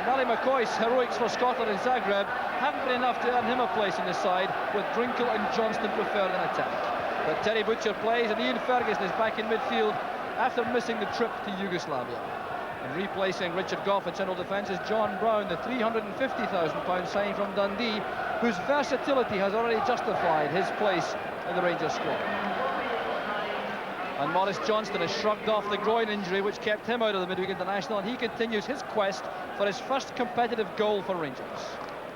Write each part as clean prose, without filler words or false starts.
Valley McCoy's heroics for Scotland in Zagreb haven't been enough to earn him a place in the side, with Drinkle and Johnston preferred in attack. But Terry Butcher plays, and Ian Ferguson is back in midfield after missing the trip to Yugoslavia. And replacing Richard Gough in central defence is John Brown, the £350,000 signing from Dundee, whose versatility has already justified his place in the Rangers squad. And Maurice Johnston has shrugged off the groin injury which kept him out of the midweek international, and he continues his quest for his first competitive goal for Rangers.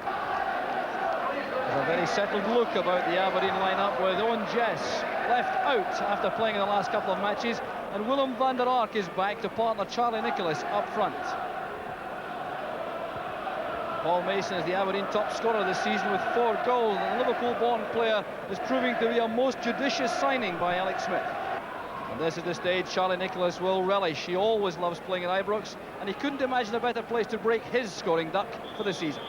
There's a very settled look about the Aberdeen lineup, with Owen Jess left out after playing in the last couple of matches, and Willem van der Ark is back to partner Charlie Nicholas up front. Paul Mason is the Aberdeen top scorer this season with 4 goals, and the Liverpool-born player is proving to be a most judicious signing by Alex Smith. And this is the stage Charlie Nicholas will relish. He always loves playing at Ibrox, and he couldn't imagine a better place to break his scoring duck for the season.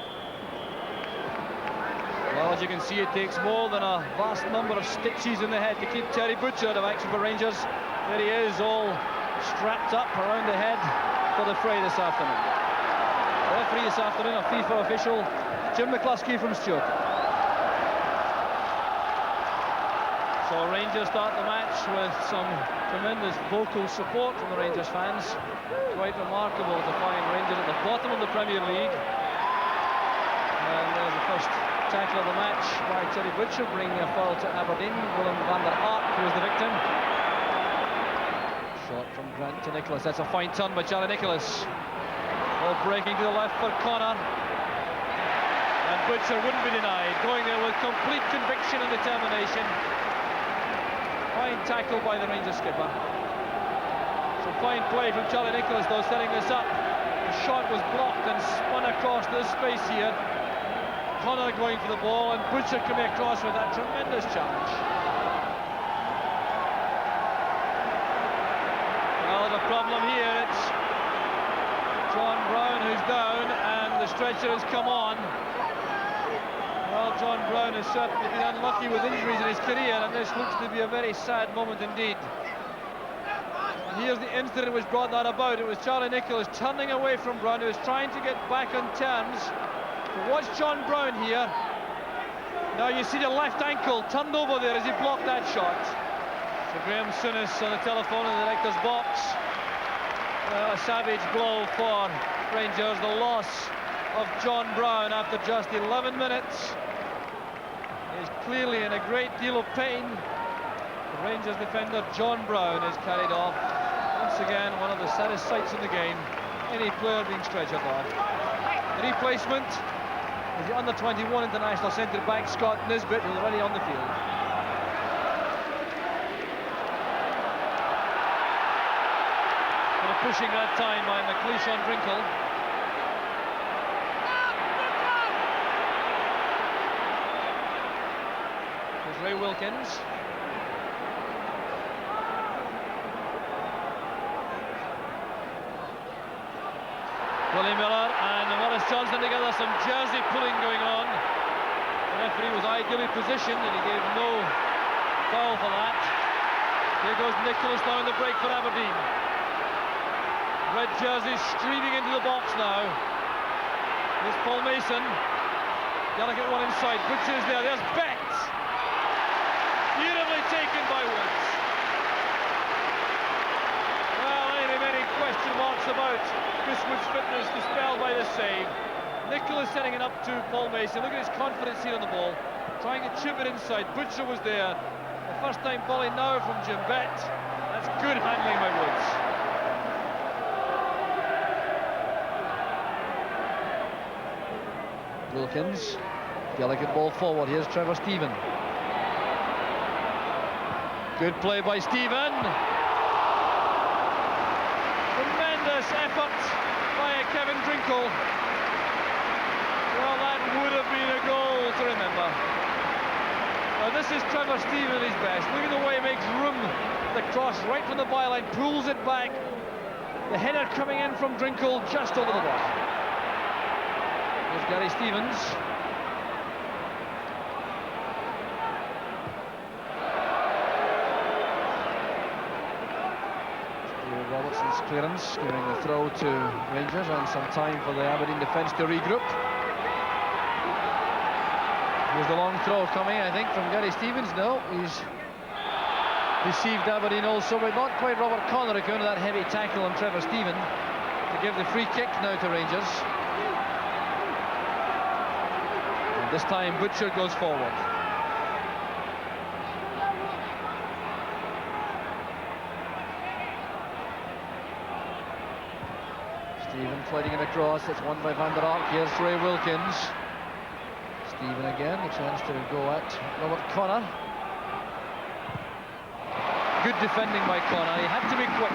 Well, as you can see, it takes more than a vast number of stitches in the head to keep Terry Butcher out of action for Rangers. There he is, all strapped up around the head for the fray this afternoon. Referee this afternoon, a FIFA official, Jim McCluskey from Stewart. So Rangers start the match with some tremendous vocal support from the Rangers fans. Quite remarkable to find Rangers at the bottom of the Premier League. And there's the first tackle of the match by Terry Butcher, bringing a foul to Aberdeen. Willem van der Ark, who was the victim. Shot from Grant to Nicholas. That's a fine turn by Charlie Nicholas. Ball breaking to the left for Connor. And Butcher wouldn't be denied, going there with complete conviction and determination. Fine tackle by the Rangers skipper. Some fine play from Charlie Nicholas, though, setting this up. The shot was blocked and spun across this space here. Connor going for the ball, and Butcher coming across with that tremendous challenge. Well, the problem here, it's John Brown who's down, and the stretcher has come on. Well, John Brown has certainly been unlucky with injuries in his career, and this looks to be a very sad moment indeed. And here's the incident which brought that about. It was Charlie Nicholas turning away from Brown, who was trying to get back on terms. But watch John Brown here. Now you see the left ankle turned over there as he blocked that shot. So Graham Souness on the telephone in the director's box. A savage blow for Rangers, the loss of John Brown after just 11 minutes. He's clearly in a great deal of pain. The Rangers defender John Brown is carried off. Once again, one of the saddest sights in the game. Any player being stretchered off. The replacement is the under-21 international centre-back Scott Nisbet, who's already on the field. Bit of pushing that time by McLeish on Drinkle. Ray Wilkins. Willie Miller and Maurice Johnston together, some jersey pulling going on. The referee was ideally positioned and he gave no foul for that. Here goes Nicholas now in the break for Aberdeen. Red jerseys streaming into the box now. Here's Paul Mason. Delicate one inside. Butcher's there. There's Beck. Beautifully taken by Woods. Well, any many question marks about Chris Wood's fitness dispelled by this save. Nicholas setting it up to Paul Mason. Look at his confidence here on the ball, trying to chip it inside. Butcher was there. The first time volley now from Jim Bett. That's good handling by Woods. Wilkins, delicate ball forward. Here's Trevor Stephen. Good play by Stephen. Tremendous effort by Kevin Drinkle. Well, that would have been a goal to remember. Now this is Trevor Stephen at his best. Look at the way he makes room. The cross right from the byline, pulls it back. The header coming in from Drinkle just over the bar. There's Gary Stevens. Johnston's clearance, giving the throw to Rangers and some time for the Aberdeen defence to regroup. Here's the long throw coming, I think, from Gary Stevens. No, he's deceived Aberdeen also, but not quite Robert Connor going to that heavy tackle on Trevor Stephen to give the free kick now to Rangers. And this time Butcher goes forward. Stephen floating it across, it's won by Van der Ark. Here's Ray Wilkins. Stephen again, a chance to go at Robert Connor. Good defending by Connor, he had to be quick.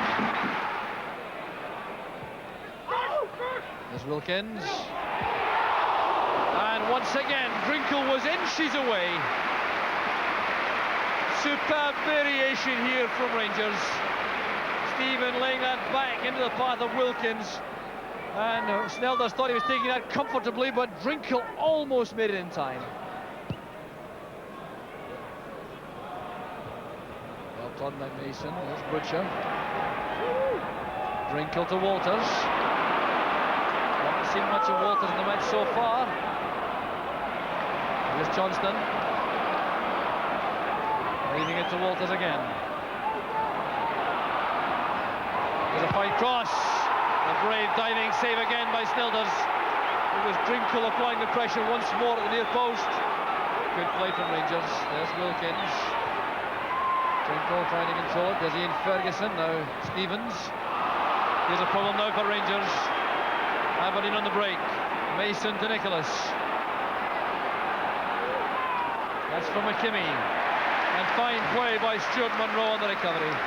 There's Wilkins. And once again, Drinkle was inches away. Superb variation here from Rangers. Stephen laying that back into the path of Wilkins. And Snelders thought he was taking that comfortably, but Drinkle almost made it in time. Well done by Mason. There's Butcher. Drinkle to Walters. Haven't seen much of Walters in the match so far. Here's Johnston. Leaving it to Walters again. There's a fine cross. A brave diving save again by Snelders. It was Drinkle applying the pressure once more at the near post. Good play from Rangers. There's Wilkins. Drinkle trying to control it. There's Ian Ferguson. Now Stevens. Here's a problem now for Rangers. Aberdeen on the break. Mason to Nicholas. That's from McKimmie. And fine play by Stuart Munro on the recovery.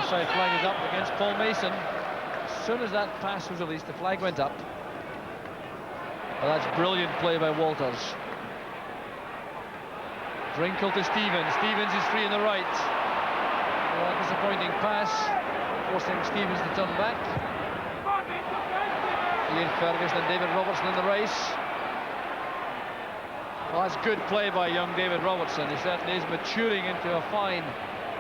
Offside flag is up against Paul Mason. As soon as that pass was released, the flag went up. Well, that's brilliant play by Walters. Drinkle to Stevens. Stevens is free in the right. Well, disappointing pass, forcing Stevens to turn back. Ian Ferguson and David Robertson in the race. Well, that's good play by young David Robertson. He certainly is maturing into a fine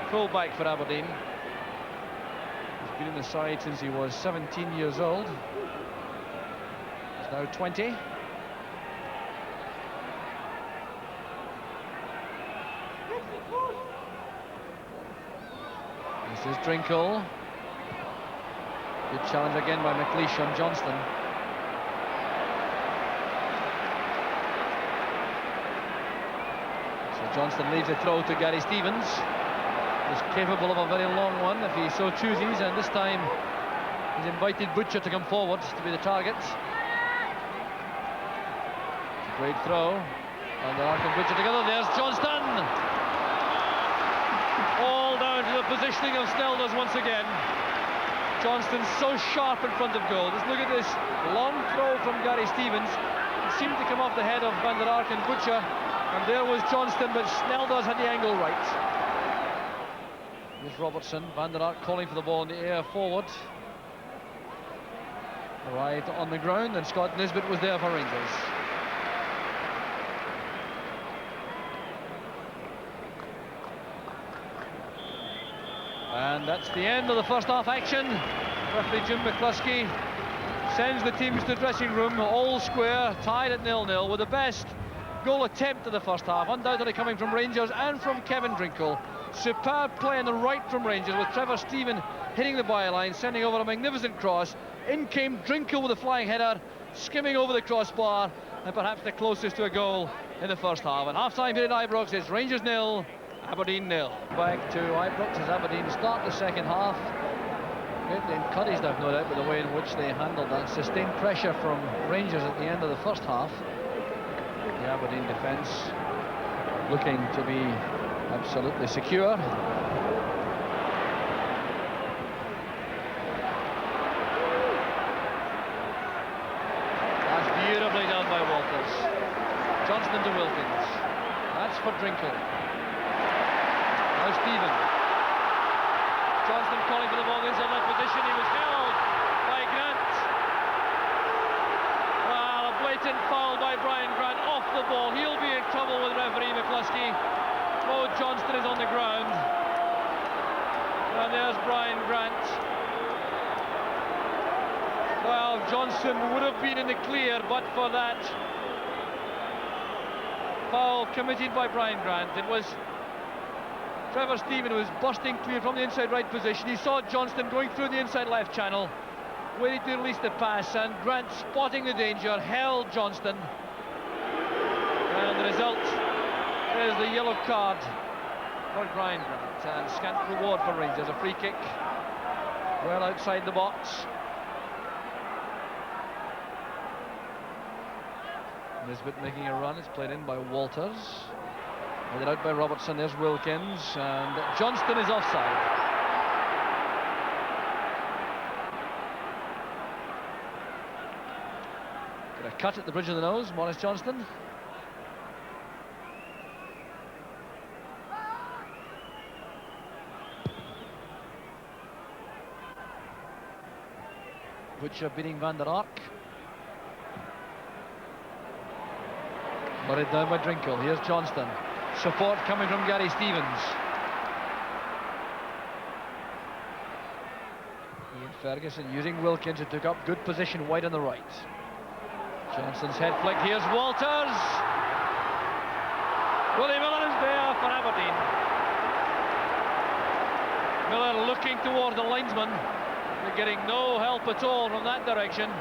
full-back for Aberdeen. He's been in the side since he was 17 years old. He's now 20. This is Drinkle. Good challenge again by McLeish on Johnston. So Johnston leaves the throw to Gary Stevens. He's capable of a very long one if he so chooses, and this time he's invited Butcher to come forward to be the target. It's a great throw. And Ark and Butcher together. There's Johnston. All down to the positioning of Snelders once again. Johnston so sharp in front of goal. Just look at this long throw from Gary Stevens. It seemed to come off the head of Van der Ark and Butcher, and there was Johnston, but Snelders had the angle right. Here's Robertson. Van der Ark calling for the ball in the air forward. Arrived on the ground, and Scott Nisbet was there for Rangers. And that's the end of the first half action. Referee Jim McCluskey sends the teams to the dressing room, all square, tied at 0-0, with the best goal attempt of the first half, undoubtedly coming from Rangers and from Kevin Drinkle. Superb play on the right from Rangers, with Trevor Stephen hitting the byline, sending over a magnificent cross. In came Drinkle with a flying header, skimming over the crossbar, and perhaps the closest to a goal in the first half. And half-time here at Ibrox, it's Rangers 0, Aberdeen 0. Back to Ibrox as Aberdeen start the second half. Greatly encouraged, I've no doubt, with the way in which they handled that sustained pressure from Rangers at the end of the first half. The Aberdeen defence looking to be absolutely secure. That's beautifully done by Walters. Johnston to Wilkins. That's for Drinkle. Now Stephen. Johnston calling for the ball inside that position. He was held by Grant. Well, a blatant foul by Brian Grant off the ball. He'll be in trouble with referee McCluskey. Oh, Johnston is on the ground. And there's Brian Grant. Well, Johnston would have been in the clear but for that foul committed by Brian Grant. It was Trevor Stephen who was busting clear from the inside right position. He saw Johnston going through the inside left channel, waiting to release the pass, and Grant, spotting the danger, held Johnston. And the result is the yellow card for Brian Grant, and scant reward for Rangers. A free kick well outside the box. Nisbet making a run. It's played in by Walters. Headed out by Robertson. There's Wilkins, and Johnston is offside. Got a cut at the bridge of the nose, Maurice Johnston. Butcher beating Van der Ark. Buried down by Drinkle. Here's Johnston. Support coming from Gary Stevens. Ian Ferguson using Wilkins, who took up good position wide on the right. Johnston's head flick. Here's Walters. Willie Miller is there for Aberdeen. Miller looking toward the linesman. They're getting no help at all from that direction.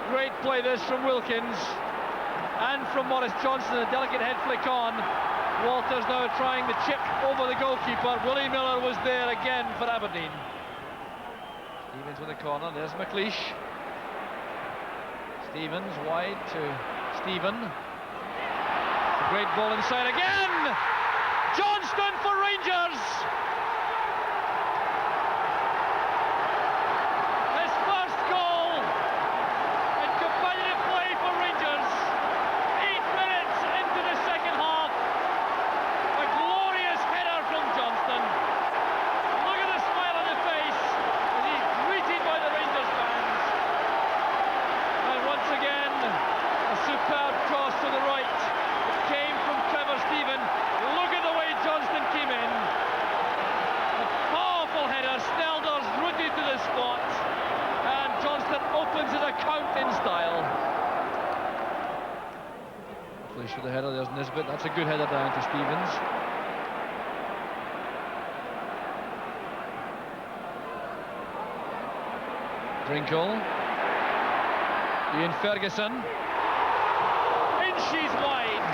Great play this from Wilkins. And from Maurice Johnston, a delicate head flick on. Walters now trying the chip over the goalkeeper. Willie Miller was there again for Aberdeen. Stevens with the corner. There's McLeish. Stevens wide to Stephen. A great ball inside again. Johnston for Rangers. His first goal in competitive play for Rangers. 8 minutes into the second half. A glorious header from Johnston. Look at the smile on his face as he's greeted by the Rangers fans. And once again, a superb cross to the right. It came from Trevor Stephen. Look at the way Johnston came in. A powerful header. Snelders rooted to the spot. And Johnston opens his account in style. Flesh with the header. There's Nisbet. That's a good header down to Stevens. Drinkle. Ian Ferguson. Inches wide.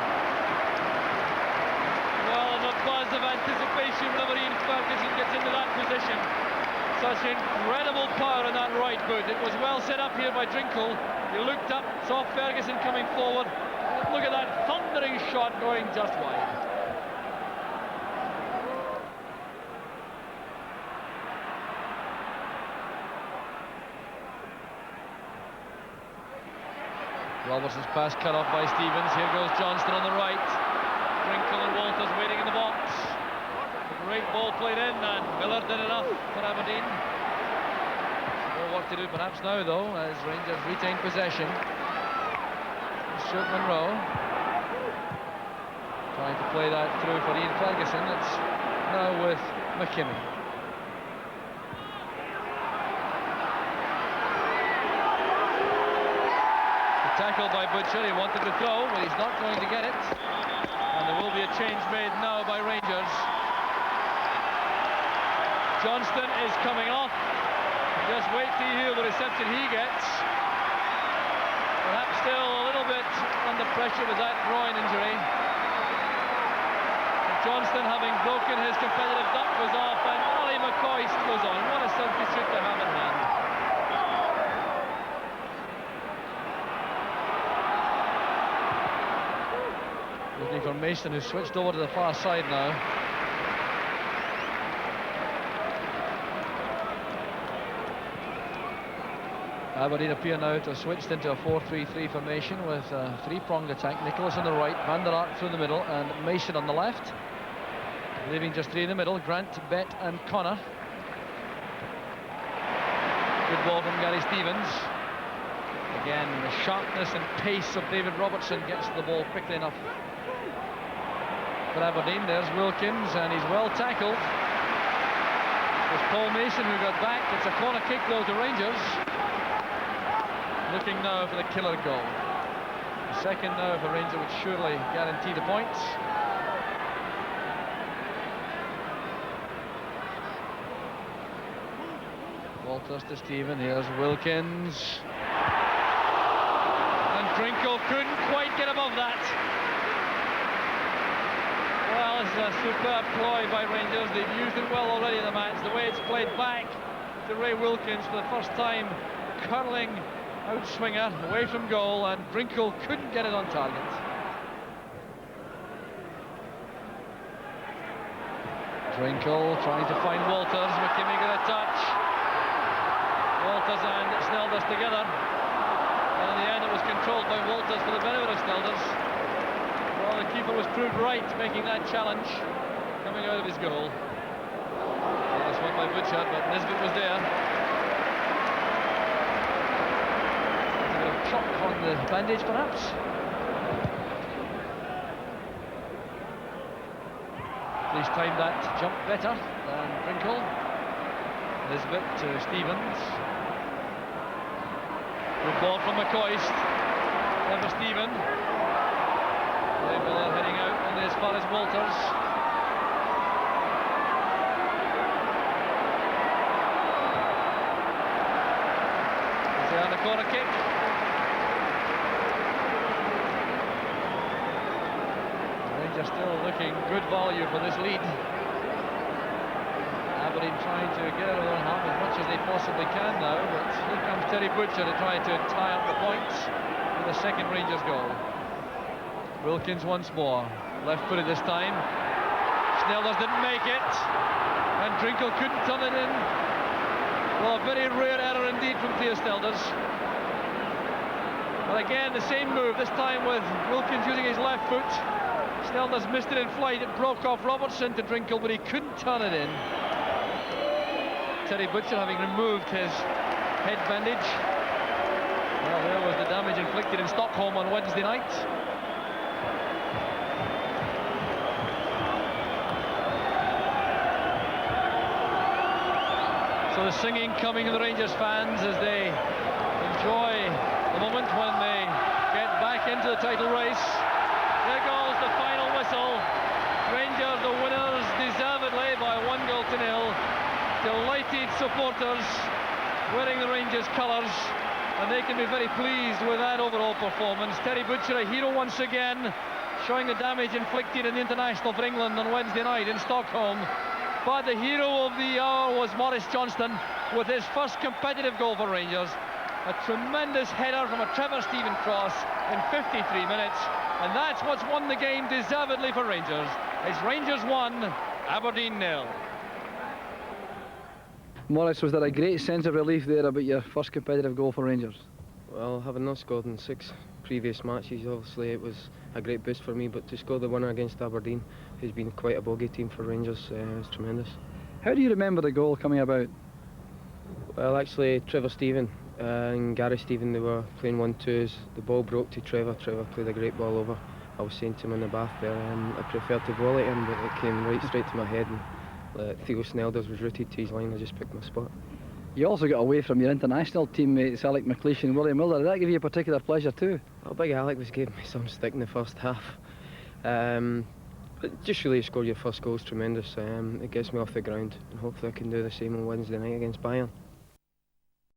Well, and a buzz of anticipation whenever Ian Ferguson gets into that position. Such incredible power in that right boot. It was well set up here by Drinkle. He looked up, saw Ferguson coming forward. Look at that thundering shot going just wide. Robertson's pass cut off by Stevens. Here goes Johnston on the right. Drinkle and Walters waiting in the box. A great ball played in, and Miller did enough for Aberdeen. More work to do perhaps now, though, as Rangers retain possession. Stuart Monroe trying to play that through for Ian Ferguson. It's now with McKinney. Tackled by Butcher. He wanted to throw, but he's not going to get it. And there will be a change made now by Rangers. Johnston is coming off. Just wait to hear the reception he gets. Perhaps still a little bit under pressure with that groin injury. Johnston, having broken his competitive duck, goes off, and Ollie McCoy goes on. What a substitute to have in hand. Looking for Mason, who switched over to the far side now. Aberdeen appear now to have switched into a 4-3-3 formation with a three-pronged attack. Nicholas on the right, Van der Ark through the middle, and Mason on the left. Leaving just three in the middle, Grant, Bet and Connor. Good ball from Gary Stevens. Again, the sharpness and pace of David Robertson gets the ball quickly enough for Aberdeen. There's Wilkins, and he's well tackled. It's Paul Mason who got back. It's a corner kick though to Rangers. Looking now for the killer goal. The second now for Rangers would surely guarantee the points. Walters to Stephen. Here's Wilkins. And Drinkle couldn't quite get above that. Well, it's a superb ploy by Rangers. They've used it well already in the match. The way it's played back to Ray Wilkins for the first time, curling outswinger away from goal, and Drinkle couldn't get it on target. Drinkle trying to find Walters. McKimmie got a touch. Walters and Snelders together, and in the end it was controlled by Walters for the benefit of Snelders. Well, the keeper was proved right making that challenge coming out of his goal. This one by Butcher, but Nisbet was there. A bit of chalk on the bandage perhaps. He's timed that jump better than Drinkle. Nisbet to Stevens. Good ball from McCoist. Never Stephen. Ray Miller heading out only as far as Walters. Is there on the corner kick? Rangers still looking good value for this lead. Aberdeen trying to get out of their half as much as they possibly can now, but here comes Terry Butcher to try to tie up the points with the second Rangers goal. Wilkins once more, left-footed this time. Snelders didn't make it, and Drinkle couldn't turn it in. Well, a very rare error indeed from Theo Snelders. But again, the same move, this time with Wilkins using his left foot. Snelders missed it in flight, it broke off Robertson to Drinkle, but he couldn't turn it in. Terry Butcher having removed his head bandage. Well, there was the damage inflicted in Stockholm on Wednesday night. So the singing coming of the Rangers fans as they enjoy the moment when they get back into the title race. There goes the final whistle. Rangers the winners deservedly by 1-0. Delighted supporters wearing the Rangers colours, and they can be very pleased with that overall performance. Terry Butcher a hero once again, showing the damage inflicted in the international for England on Wednesday night in Stockholm. But the hero of the hour was Maurice Johnston with his first competitive goal for Rangers. A tremendous header from a Trevor Stephen cross in 53 minutes, and that's what's won the game deservedly for Rangers. It's Rangers 1, Aberdeen 0. Maurice, was there a great sense of relief there about your first competitive goal for Rangers? Well, having not scored in 6 previous matches, obviously it was a great boost for me, but to score the winner against Aberdeen, who's been quite a bogey team for Rangers, is tremendous. How do you remember the goal coming about? Well, actually, Trevor Stephen and Gary Stephen, they were playing 1-2s. The ball broke to Trevor. Trevor played a great ball over. I was saying to him in the bath there, I preferred to volley him, but it came right straight to my head, and Theo Snelders was rooted to his line. I just picked my spot. You also got away from your international teammates Alec McLeish and William Miller. Did that give you a particular pleasure too? Well, Big Alec was giving me some stick in the first half. But just really to score your first goal is tremendous. It gets me off the ground, and hopefully I can do the same on Wednesday night against Bayern.